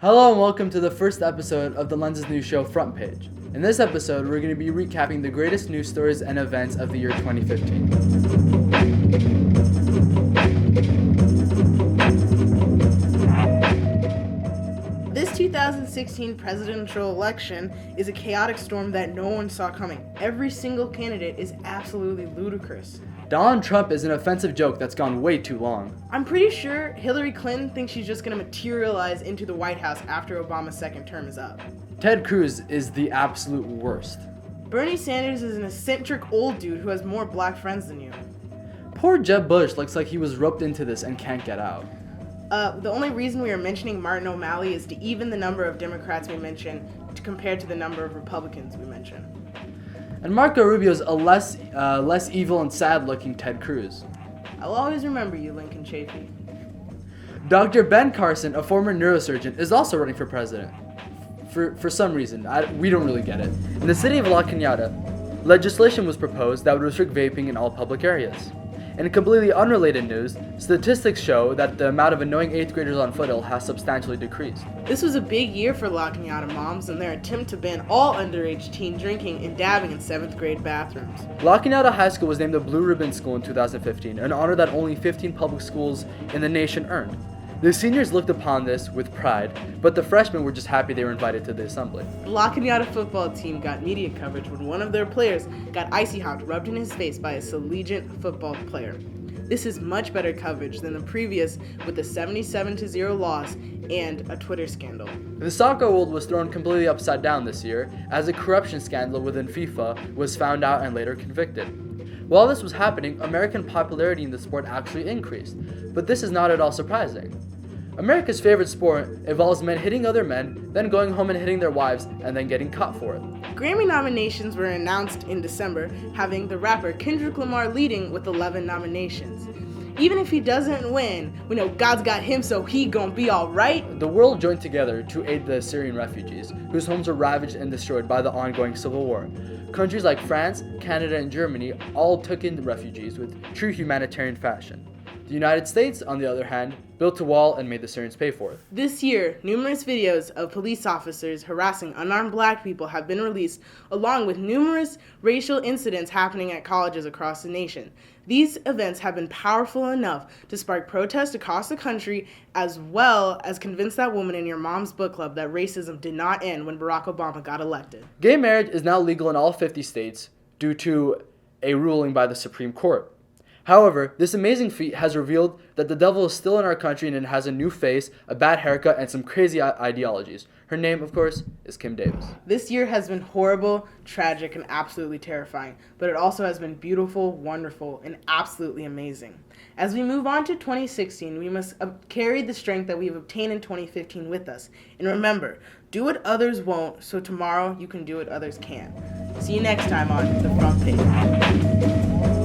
Hello and welcome to the first episode of the Lens's new show, FrontPage. In this episode, we're going to be recapping the greatest news stories and events of the year 2015. This 2016 presidential election is a chaotic storm that no one saw coming. Every single candidate is absolutely ludicrous. Donald Trump is an offensive joke that's gone way too long. I'm pretty sure Hillary Clinton thinks she's just going to materialize into the White House after Obama's second term is up. Ted Cruz is the absolute worst. Bernie Sanders is an eccentric old dude who has more black friends than you. Poor Jeb Bush looks like he was roped into this and can't get out. The only reason we are mentioning Martin O'Malley is to even the number of Democrats we mention compared to the number of Republicans we mention. And Marco Rubio's a less evil and sad-looking Ted Cruz. I'll always remember you, Lincoln Chafee. Dr. Ben Carson, a former neurosurgeon, is also running for president. For some reason, we don't really get it. In the city of La Cañada, legislation was proposed that would restrict vaping in all public areas. In completely unrelated news, statistics show that the amount of annoying 8th graders on Foothill has substantially decreased. This was a big year for La Cañada moms and their attempt to ban all underage teen drinking and dabbing in 7th grade bathrooms. La Cañada High School was named the Blue Ribbon School in 2015, an honor that only 15 public schools in the nation earned. The seniors looked upon this with pride, but the freshmen were just happy they were invited to the assembly. The La Cañada football team got media coverage when one of their players got icy hot rubbed in his face by a collegiate football player. This is much better coverage than the previous with the 77-0 loss and a Twitter scandal. The soccer world was thrown completely upside down this year as a corruption scandal within FIFA was found out and later convicted. While this was happening, American popularity in the sport actually increased, but this is not at all surprising. America's favorite sport involves men hitting other men, then going home and hitting their wives, and then getting caught for it. Grammy nominations were announced in December, having the rapper Kendrick Lamar leading with 11 nominations. Even if he doesn't win, we know God's got him, so he gonna be alright. The world joined together to aid the Syrian refugees, whose homes were ravaged and destroyed by the ongoing civil war. Countries like France, Canada, and Germany all took in the refugees with true humanitarian fashion. The United States, on the other hand, built a wall and made the Syrians pay for it. This year, numerous videos of police officers harassing unarmed black people have been released, along with numerous racial incidents happening at colleges across the nation. These events have been powerful enough to spark protests across the country, as well as convince that woman in your mom's book club that racism did not end when Barack Obama got elected. Gay marriage is now legal in all 50 states due to a ruling by the Supreme Court. However, this amazing feat has revealed that the devil is still in our country and it has a new face, a bad haircut, and some crazy ideologies. Her name, of course, is Kim Davis. This year has been horrible, tragic, and absolutely terrifying, but it also has been beautiful, wonderful, and absolutely amazing. As we move on to 2016, we must carry the strength that we have obtained in 2015 with us. And remember, do what others won't, so tomorrow you can do what others can. See you next time on The Front Page.